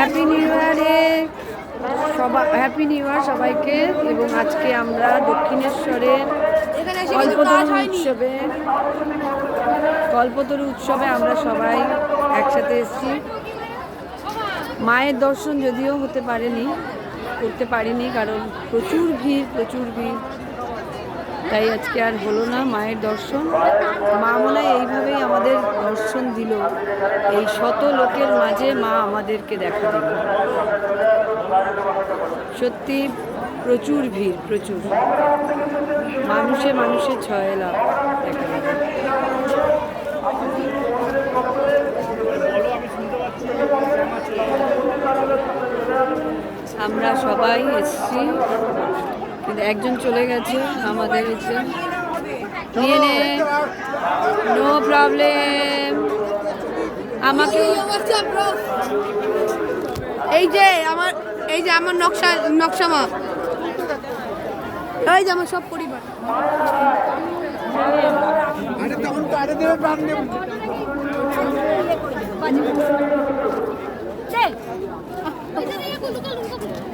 Happy new ইয়ারে happy new year সবাইকে। এবং আজকে আমরা দক্ষিণেশ্বরের কল্পতরু উৎসবে আমরা সবাই একসাথে এসেছি। মায়ের দর্শন যদিও করতে পারিনি, কারণ প্রচুর ভিড়, তাই আজকে আর হলো না মায়ের দর্শন। মা মনে হয় এইভাবেই আমাদের দর্শন দিল, এই শত লোকের মাঝে মা আমাদেরকে দেখা দিল। সত্যি প্রচুর ভিড়, মানুষে ছয়লা দেখা গেল। আমরা সবাই এসছি, কিন্তু একজন চলে গেছে আমাদের এসে নিয়ে নে, নো প্রবলেম। আমাকে এই যে আমার নকশামা, এই যে আমার সব পরিবার।